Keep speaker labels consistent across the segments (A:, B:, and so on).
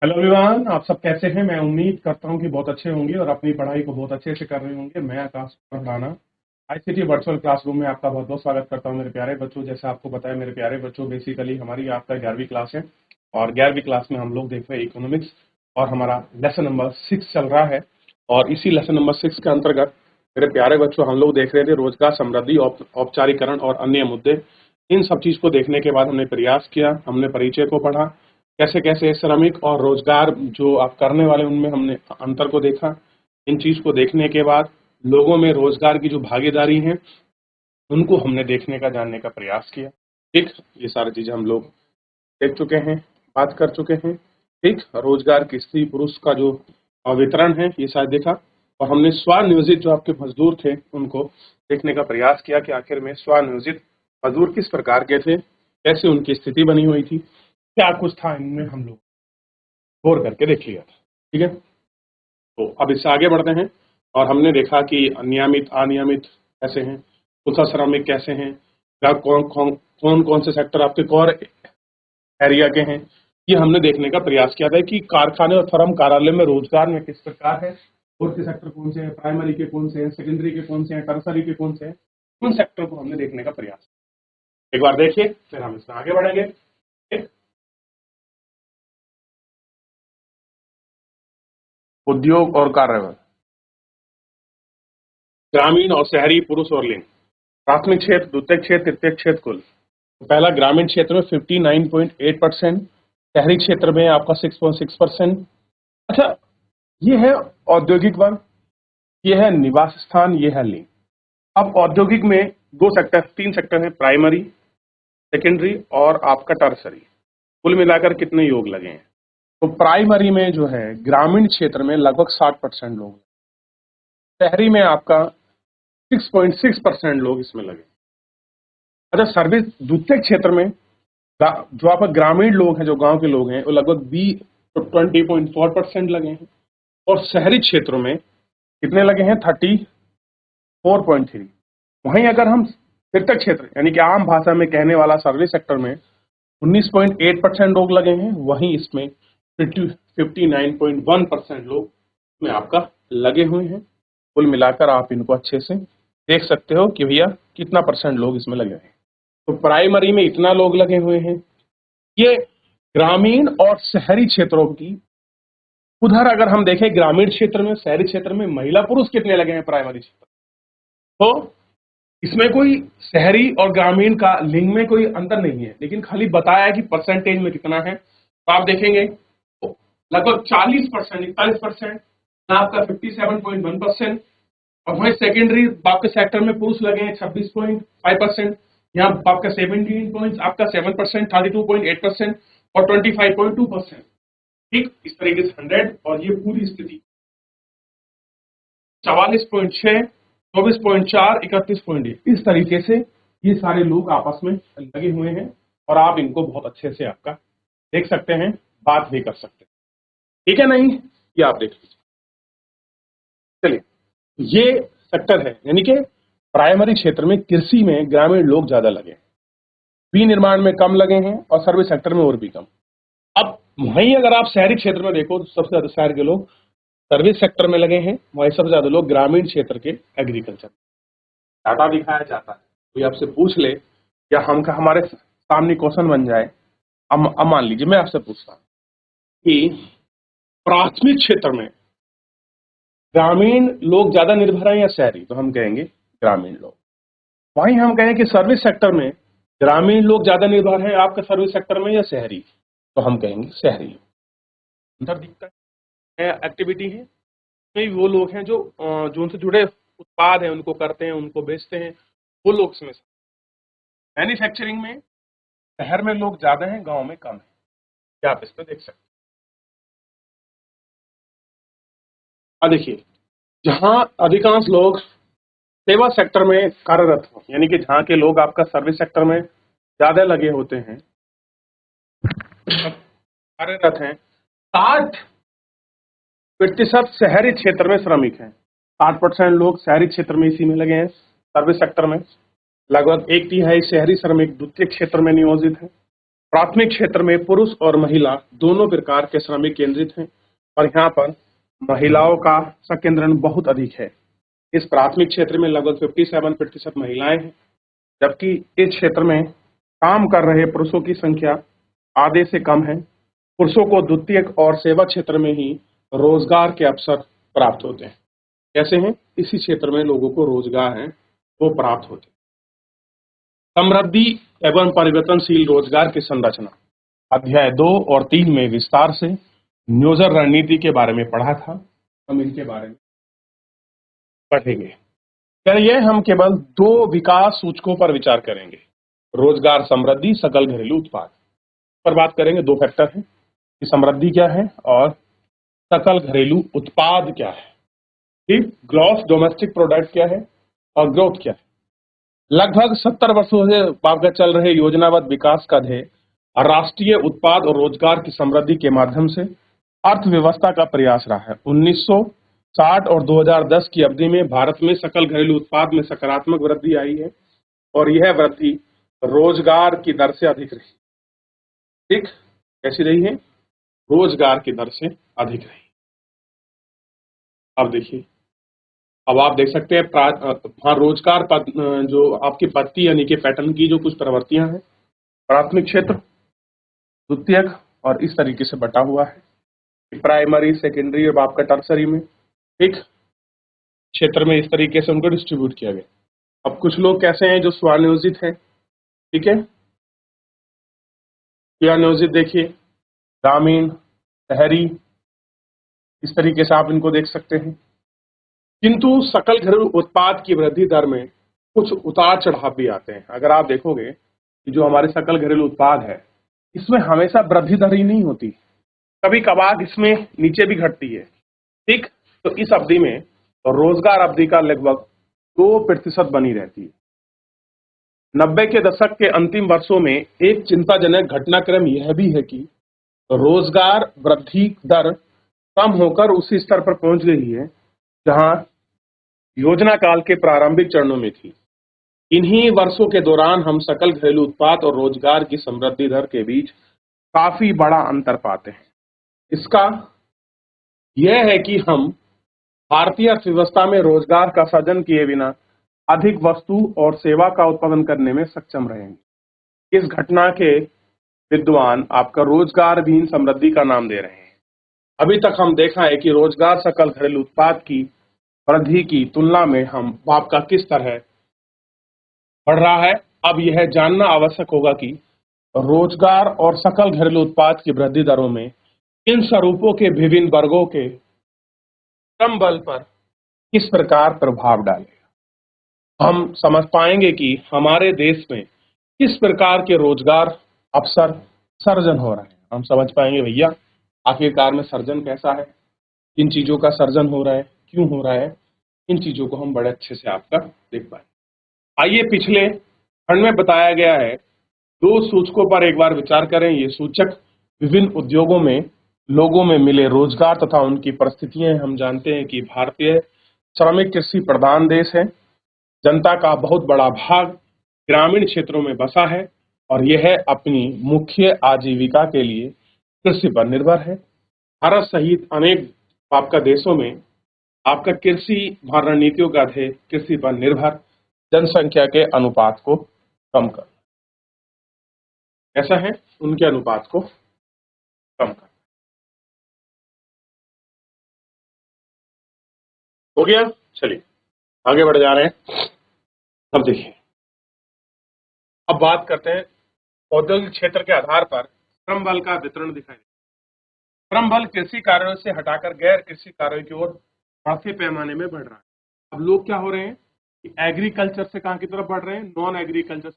A: Hello everyone, आप सब कैसे हैं। मैं उम्मीद करता हूं कि बहुत अच्छे होंगे और अपनी पढ़ाई को बहुत अच्छे से कर रहे होंगे। मैं आकाश पढ़ाना आईसीटी वर्चुअल क्लासरूम में आपका बहुत बहुत स्वागत करता हूं मेरे प्यारे बच्चों। जैसे आपको बताया मेरे प्यारे बच्चों, बेसिकली हमारी आपका 11वीं क्लास है और 11वीं क्लास में हम लोग देख रहे हैं इकोनॉमिक्स और हमारा लेसन नंबर 6 चल रहा है। और इसी लेसन नंबर 6 के अंतर्गत मेरे प्यारे बच्चों हम लोग देख रहे थे रोजगार समृद्धि, औपचारीकरण और अन्य मुद्दे। इन सब चीज को देखने के बाद हमने प्रयास किया, हमने परिचय को पढ़ा, कैसे कैसे श्रमिक और रोजगार जो आप करने वाले उनमें हमने अंतर को देखा। इन चीज को देखने के बाद लोगों में रोजगार की जो भागीदारी है उनको हमने देखने का, जानने का प्रयास किया। ठीक, ये सारी चीजें हम लोग देख चुके हैं, बात कर चुके हैं। ठीक, रोजगार की स्त्री पुरुष का जो वितरण है ये शायद देखा। और हमने स्वनियोजित जो आपके मजदूर थे उनको देखने का प्रयास किया कि आखिर में स्वनियोजित मजदूर किस प्रकार के थे, कैसे उनकी स्थिति बनी हुई थी, क्या कुछ था इनमें, हम लोग गौर करके देख लिया था। ठीक है, तो अब इससे आगे बढ़ते हैं और हमने देखा कि नियमित अनियमित कैसे हैं, कुशल श्रमिक कैसे हैं, क्या कौन कौन से सेक्टर आपके कोर एरिया के हैं। ये हमने देखने का प्रयास किया था कि कारखाने और फर्म कार्यालय में रोजगार में किस प्रकार है, कोर के सेक्टर कौन से हैं, प्राइमरी के कौन से हैं, सेकेंडरी के कौन से हैं, टर्सरी के कौन से हैं। उन सेक्टर को हमने देखने का प्रयास किया। एक बार देखिए फिर हम इसमें आगे बढ़ेंगे। ठीक? उद्योग और कार्य, ग्रामीण और शहरी, पुरुष और लिंग, प्राथमिक क्षेत्र, द्वितीयक क्षेत्र, तृतीयक क्षेत्र कुल। तो पहला ग्रामीण क्षेत्र में 59.8%, शहरी क्षेत्र में आपका 6.6%। अच्छा, ये है औद्योगिक वर्ग, ये है निवास स्थान, ये है लिंग। अब औद्योगिक में तीन सेक्टर है, प्राइमरी, सेकेंडरी और आपका टर्सरी। कुल मिलाकर कितने योग लगे हैं? तो प्राइमरी में जो है ग्रामीण क्षेत्र में लगभग 60% लोग, शहरी में आपका 6.6% लोग इसमें लगे। अच्छा, सर्विस द्वितीय क्षेत्र में जो आपका ग्रामीण लोग हैं, जो गांव के लोग हैं, वो लगभग 20.4% लगे हैं। और शहरी क्षेत्रों में कितने लगे हैं? 34.3। वहीं अगर हम तृतीय क्षेत्र यानी कि आम भाषा में कहने वाला सर्विस सेक्टर में 19.8% लोग लगे हैं, वहीं इसमें 59.1% लोग में आपका लगे हुए हैं। कुल मिलाकर आप इनको अच्छे से देख सकते हो कि भैया कितना परसेंट लोग इसमें लगे हैं। तो प्राइमरी में इतना लोग लगे हुए हैं। ये ग्रामीण और शहरी क्षेत्रों की। उधर अगर हम देखें ग्रामीण क्षेत्र में, शहरी क्षेत्र में महिला पुरुष कितने लगे हैं प्राइमरी क्षेत्र, तो इसमें कोई शहरी और ग्रामीण का लिंग में कोई अंतर नहीं है, लेकिन खाली बताया है कि परसेंटेज में कितना है। तो आप देखेंगे तो लगभग 40%, 41%, आपका 57.1%। और वहीं सेकेंडरी आपके सेक्टर में पुरुष लगे हैं 26.5%, यहाँ आपका 17 पॉइंट, आपका 7%, 32.8% और 25.2%। ठीक, इस तरीके से 100 और ये पूरी स्थिति 44.6, 24.4, 31.1, इस तरीके से ये सारे लोग आपस में लगे हुए हैं। और आप इनको बहुत अच्छे से आपका देख सकते हैं, बात भी कर सकते हैं। ठीक है, नहीं ये आप देख लीजिए। चलिए, ये सेक्टर है, यानी कि प्राइमरी क्षेत्र में कृषि में ग्रामीण लोग ज्यादा लगे हैं, विनिर्माण में कम लगे हैं और सर्विस सेक्टर में और भी कम। अब वहीं अगर आप शहरी क्षेत्र में देखो तो सबसे ज्यादा शहर के लोग सर्विस सेक्टर में लगे हैं, वहीं सबसे ज्यादा लोग ग्रामीण क्षेत्र के एग्रीकल्चर। डाटा दिखाया जाता है, कोई आपसे पूछ ले या हमारे सामने क्वेश्चन बन जाए। अब मान लीजिए मैं आपसे पूछता हूं कि प्राथमिक क्षेत्र में ग्रामीण लोग ज्यादा निर्भर हैं या शहरी, तो हम कहेंगे ग्रामीण लोग। वहीं हम कहें कि सर्विस सेक्टर में ग्रामीण लोग ज्यादा निर्भर हैं आपका सर्विस सेक्टर में या शहरी, तो हम कहेंगे शहरी। अंतर दिखता है, एक्टिविटी है, नहीं वो लोग हैं जो उनसे जुड़े उत्पाद हैं उनको करते हैं, उनको बेचते हैं, वो लोग इसमें। मैन्युफैक्चरिंग में शहर में लोग ज्यादा हैं, गांव में कम है, क्या आप इस पर देख सकते हैं। अब देखिए, जहां अधिकांश लोग सेवा सेक्टर में कार्यरत हो, यानी कि जहां के लोग आपका सर्विस सेक्टर में ज्यादा लगे होते हैं, कार्यरत हैं, 60% शहरी क्षेत्र में श्रमिक हैं। 60% लोग शहरी क्षेत्र में इसी में लगे हैं, सर्विस सेक्टर में। लगभग 1/3 शहरी श्रमिक द्वितीय क्षेत्र में नियोजित है प्राथमिक क्षेत्र में पुरुष और महिला दोनों प्रकार के श्रमिक केंद्रित हैं और यहाँ पर महिलाओं का संकेंद्रण बहुत अधिक है। इस प्राथमिक क्षेत्र में लगभग 57% महिलाएं हैं, जबकि इस क्षेत्र में काम कर रहे पुरुषों की संख्या आधे से कम है। पुरुषों को द्वितीयक और सेवा क्षेत्र में ही रोजगार के अवसर प्राप्त होते हैं। कैसे हैं? इसी क्षेत्र में लोगों को रोजगार है वो प्राप्त होते हैं। समृद्धि एवं परिवर्तनशील रोजगार की संरचना अध्याय 2 और 3 में विस्तार से नियोजन रणनीति के बारे में पढ़ा था। हम इनके बारे में पढ़ेंगे। चलिए हम केवल 2 विकास सूचकों पर विचार करेंगे, रोजगार समृद्धि, सकल घरेलू उत्पाद पर बात करेंगे। 2 फैक्टर हैं कि समृद्धि क्या है और सकल घरेलू उत्पाद क्या है। ठीक, ग्रॉस डोमेस्टिक प्रोडक्ट क्या है और ग्रोथ क्या है। लगभग 70 वर्षों से आपका चल रहे योजनाबद्ध विकास का ध्येय राष्ट्रीय उत्पाद और रोजगार की समृद्धि के माध्यम से अर्थव्यवस्था का प्रयास रहा है। 1960 और 2010 की अवधि में भारत में सकल घरेलू उत्पाद में सकारात्मक वृद्धि आई है और यह वृद्धि रोजगार की दर से अधिक रही। ठीक, कैसी रही है? रोजगार की दर से अधिक रही। अब देखिए, अब आप देख सकते हैं रोजगार जो आपकी पत्ती यानी कि पैटर्न की जो कुछ प्रवृत्तियां हैं, प्राथमिक क्षेत्र, द्वितीयक और इस तरीके से बटा हुआ है। प्राइमरी, सेकेंडरी और आपका टर्सरी में एक क्षेत्र में इस तरीके से उनको डिस्ट्रीब्यूट किया गया। अब कुछ लोग कैसे हैं जो स्वनियोजित हैं, ठीक है, स्वनियोजित देखिए, ग्रामीण, शहरी, इस तरीके से आप इनको देख सकते हैं। किंतु सकल घरेलू उत्पाद की वृद्धि दर में कुछ उतार चढ़ाव भी आते हैं। अगर आप देखोगे कि जो हमारे सकल घरेलू उत्पाद है इसमें हमेशा वृद्धि दर ही नहीं होती, कभी कभार इसमें नीचे भी घटती है। ठीक, तो इस अवधि में रोजगार अवधि का लगभग 2% बनी रहती है। 90 के दशक के अंतिम वर्षों में एक चिंताजनक घटनाक्रम यह भी है कि रोजगार वृद्धि दर कम होकर उसी स्तर पर पहुंच गई है जहां योजना काल के प्रारंभिक चरणों में थी। इन्हीं वर्षों के दौरान हम सकल घरेलू उत्पाद और रोजगार की समृद्धि दर के बीच काफी बड़ा अंतर पाते हैं। इसका यह है कि हम भारतीय अर्थव्यवस्था में रोजगार का सृजन किए बिना अधिक वस्तु और सेवा का उत्पादन करने में सक्षम रहेंगे। इस घटना के विद्वान आपका रोजगार विहीन समृद्धि का नाम दे रहे हैं। अभी तक हम देखा है कि रोजगार सकल घरेलू उत्पाद की वृद्धि की तुलना में हम आपका किस तरह बढ़ रहा है। अब यह जानना आवश्यक होगा कि रोजगार और सकल घरेलू उत्पाद की वृद्धि दरों में इन स्वरूपों के विभिन्न वर्गों के श्रम बल पर किस प्रकार प्रभाव डालेगा। हम समझ पाएंगे कि हमारे देश में किस प्रकार के रोजगार अवसर सर्जन हो रहे हैं। हम समझ पाएंगे भैया आखिरकार में सर्जन कैसा है, किन चीजों का सर्जन हो रहा है, क्यों हो रहा है, इन चीजों को हम बड़े अच्छे से आपका देख पाएंगे। आइए पिछले खंड में बताया गया है 2 सूचकों पर एक बार विचार करें। ये सूचक विभिन्न उद्योगों में लोगों में मिले रोजगार तथा उनकी परिस्थितियां। हम जानते हैं कि भारतीय श्रमिक कृषि प्रधान देश है। जनता का बहुत बड़ा भाग ग्रामीण क्षेत्रों में बसा है और यह अपनी मुख्य आजीविका के लिए कृषि पर निर्भर है। भारत सहित अनेक आपका देशों में आपका कृषि रणनीतियों का ध्येय कृषि पर निर्भर जनसंख्या के अनुपात को कम कर, ऐसा है, उनके अनुपात को कम कर। हो गया, चलिए आगे बढ़ जा रहे हैं। अब देखिए, अब बात करते हैं औद्योगिक क्षेत्र के आधार पर श्रम बल का वितरण दिखाई। श्रम बल कृषि कार्यों से हटाकर गैर कृषि कार्यों की ओर बढ़ते पैमाने में बढ़ रहा है। अब लोग क्या हो रहे हैं कि एग्रीकल्चर से कहाँ की तरफ बढ़ रहे हैं, non agriculture.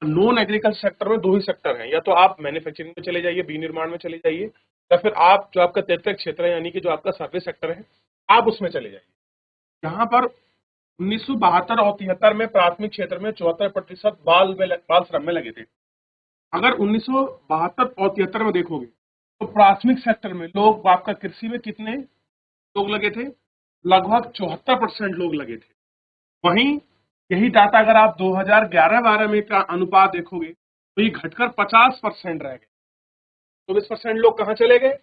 A: Non agriculture sector में 2 ही सेक्टर हैं, या तो आप मैन्युफैक्चरिंग में चले जाइए, विनिर्माण में चले जाइए, या फिर आप जो आपका तैतृक क्षेत्र है यानी कि जो आपका सर्विस सेक्टर है आप उसमें चले जाइए। यहाँ पर 1972 और 73 में प्राथमिक क्षेत्र में 74% बाल श्रम में लगे थे। अगर 1972 और 73 में देखोगे तो प्राथमिक सेक्टर में लोग आपका कृषि में कितने लोग लगे थे, लगभग 74% लोग लगे थे। वहीं यही डाटा अगर आप 2011-12 में का अनुपात देखोगे तो ये घटकर 50% रह गए। 24% लोग कहाँ चले गए?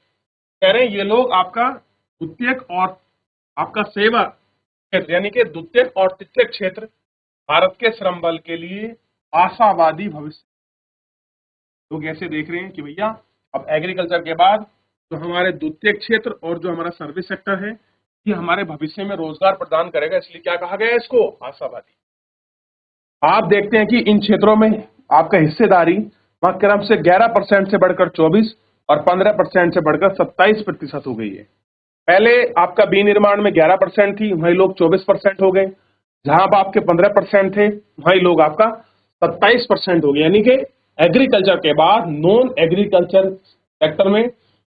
A: कह रहे हैं ये लोग आपका द्वितीयक और आपका सेवा क्षेत्र यानी कि द्वितीयक और तृतीयक क्षेत्र भारत के श्रम बल के लिए आशावादी भविष्य। लोग ऐसे देख रहे हैं कि भैया अब एग्रीकल्चर के बाद जो हमारे द्वितीयक क्षेत्र और जो हमारा सर्विस सेक्टर है ये हमारे भविष्य में रोजगार प्रदान करेगा, इसलिए क्या कहा गया है इसको? आशावादी। आप देखते हैं कि इन क्षेत्रों में आपका हिस्सेदारी क्रम से 11% से बढ़कर 24 और 15% से बढ़कर 27% हो गई है। पहले आपका विनिर्माण में 11% थी, वही लोग 24% हो गए। जहां पर आपके 15% थे वही लोग आपका 27% हो गए। यानी कि एग्रीकल्चर के बाद नॉन एग्रीकल्चर सेक्टर में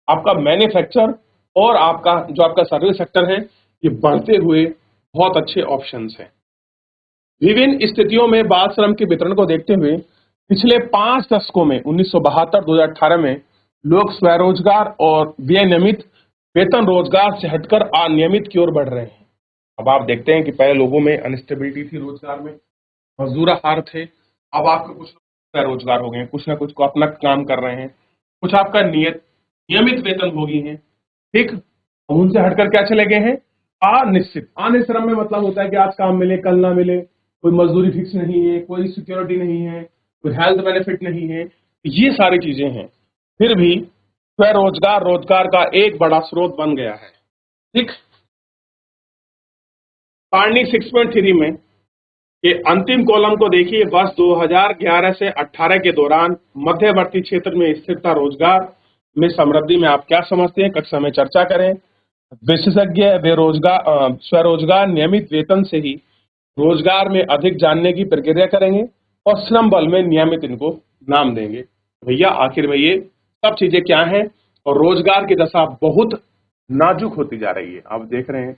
A: आपका मैन्युफैक्चर और आपका जो आपका सर्विस सेक्टर है ये बढ़ते हुए बहुत अच्छे ऑप्शंस हैं। विभिन्न स्थितियों में बाल श्रम के वितरण को देखते हुए पिछले 5 दशकों में 1972-2018 में लोग स्वरोजगार और विनियमित वेतन रोजगार से हटकर अनियमित की ओर बढ़ रहे हैं। अब आप देखते हैं कि पहले लोगों में अनस्टेबिलिटी थी, रोजगार में मजदूर हार थे। अब आपके कुछ स्वरोजगार हो गए हैं, कुछ ना कुछ को अपना काम कर रहे हैं, कुछ आपका नियमित वेतन भोगी हैं। ठीक, उनसे हटकर क्या चले गए हैं? अनिश्चित। अनिश्चित श्रम में मतलब होता है कि आज काम मिले कल ना मिले, कोई मजदूरी फिक्स नहीं है, कोई सिक्योरिटी नहीं है, कोई हेल्थ बेनिफिट नहीं है, ये सारी चीजें हैं। फिर भी स्वरोजगार रोजगार का एक बड़ा स्रोत बन गया है। ठीक, सारणी 6.3 में ये अंतिम कॉलम को देखिए। वर्ष 2011 से 18 के दौरान मध्यवर्ती क्षेत्र में स्थिरता रोजगार में समृद्धि में आप क्या समझते हैं? कक्षा में चर्चा करें। विशेषज्ञ बेरोजगार स्वरोजगार नियमित वेतन से ही रोजगार में अधिक जानने की प्रक्रिया करेंगे और श्रम बल में नियमित इनको नाम देंगे। भैया आखिर में ये सब चीजें क्या हैं? और रोजगार की दशा बहुत नाजुक होती जा रही है। आप देख रहे हैं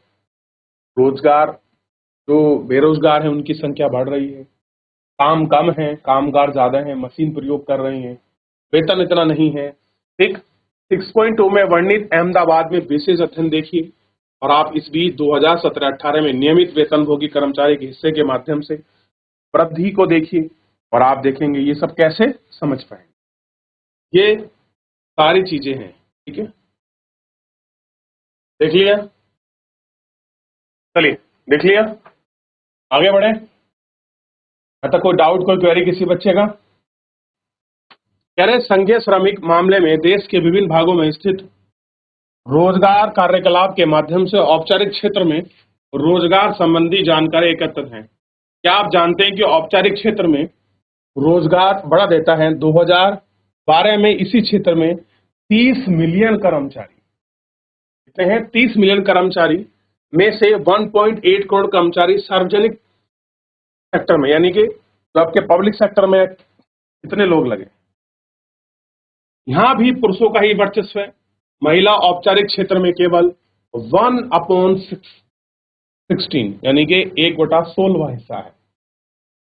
A: रोजगार जो बेरोजगार है उनकी संख्या बढ़ रही है, काम कम है, कामगार ज्यादा है, मशीन प्रयोग कर रहे हैं, वेतन इतना नहीं है। ठीक, 6.2 में वर्णित अहमदाबाद में विशेष अध्ययन देखिए और आप इस बीच 2017-18 में नियमित वेतनभोगी कर्मचारी के हिस्से के माध्यम से वृद्धि को देखिए और आप देखेंगे ये सब कैसे समझ पाएंगे। ये सारी चीजें हैं। ठीक है, देख लिया? चलिए देख लिया, आगे बढ़े। अच्छा, कोई डाउट, कोई क्वेरी किसी बच्चे का? कह रहे संघीय श्रमिक मामले में देश के विभिन्न भागों में स्थित रोजगार कार्यकलाप के माध्यम से औपचारिक क्षेत्र में रोजगार संबंधी जानकारी एकत्रित है। क्या आप जानते हैं कि औपचारिक क्षेत्र में रोजगार बढ़ा देता है? 2012 में इसी क्षेत्र में 30 मिलियन कर्मचारी कितने हैं? 30 मिलियन कर्मचारी में से 1.8 करोड़ कर्मचारी सार्वजनिक सेक्टर में यानी कि जो आपके पब्लिक सेक्टर में कितने लोग लगे। यहां भी पुरुषों का ही वर्चस्व है। महिला औपचारिक क्षेत्र में केवल 1/16 यानी कि 1/16 हिस्सा है।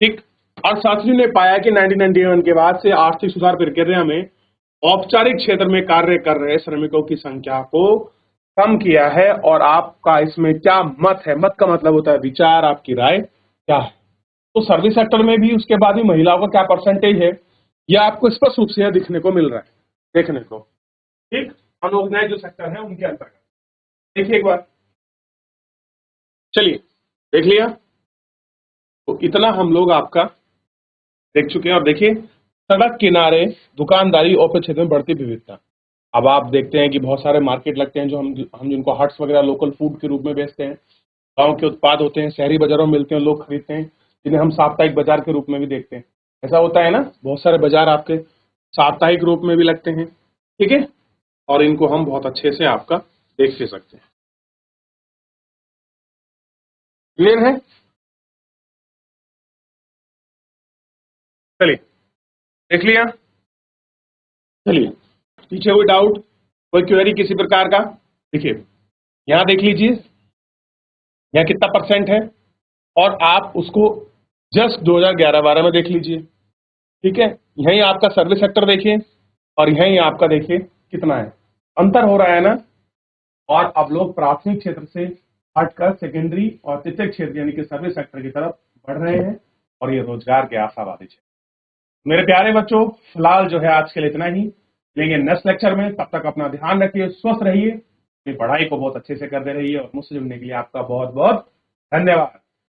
A: ठीक, अर्थशास्त्रियों ने पाया कि 1991 के बाद से आर्थिक सुधार प्रक्रिया में औपचारिक क्षेत्र में कार्य कर रहे श्रमिकों की संख्या को कम किया है। और आपका इसमें क्या मत है? मत का मतलब होता है विचार, आपकी राय क्या है? तो सर्विस सेक्टर में भी उसके बाद भी महिलाओं का क्या परसेंटेज है यह आपको स्पष्ट रूप से दिखने को मिल रहा है, देखने को। ठीक, अनऑर्गेनाइज जो सेक्टर है उनके अंतर्गत देखिए एक बार। चलिए देख लिया, तो इतना हम लोग आपका देख चुके हैं। और देखिए सड़क किनारे दुकानदारी और क्षेत्र में बढ़ती विविधता। अब आप देखते हैं कि बहुत सारे मार्केट लगते हैं जो हम जिनको हट्स वगैरह लोकल फूड के रूप में बेचते हैं। गांव के उत्पाद होते हैं, शहरी बाजारों में मिलते हैं, लोग खरीदते हैं, जिन्हें हम साप्ताहिक बाजार के रूप में भी देखते हैं। ऐसा होता है ना, बहुत सारे बाजार आपके साप्ताहिक रूप में भी लगते हैं। ठीक है, और इनको हम बहुत अच्छे से आपका देख ले सकते हैं। क्लियर है? चलिए देख लिया। चलिए, पीछे कोई डाउट, कोई क्वेरी किसी प्रकार का? देखिए यहां देख लीजिए, यहाँ कितना परसेंट है और आप उसको जस्ट 2011-12 में देख लीजिए। ठीक है, यही आपका सर्विस सेक्टर देखिए और यही आपका देखिए कितना है, अंतर हो रहा है ना। और अब लोग प्राथमिक क्षेत्र से हटकर सेकेंडरी और तृतीयक क्षेत्र यानी कि सर्विस सेक्टर की तरफ बढ़ रहे हैं और ये रोजगार के आशावादी क्षेत्र। मेरे प्यारे बच्चों, फिलहाल जो है आज के लिए इतना ही। लेंगे नेक्स्ट लेक्चर में, तब तक अपना ध्यान रखिए, स्वस्थ रहिए, अपनी पढ़ाई को बहुत अच्छे से करते रहिए और मुझसे जुड़ने के लिए आपका बहुत बहुत धन्यवाद।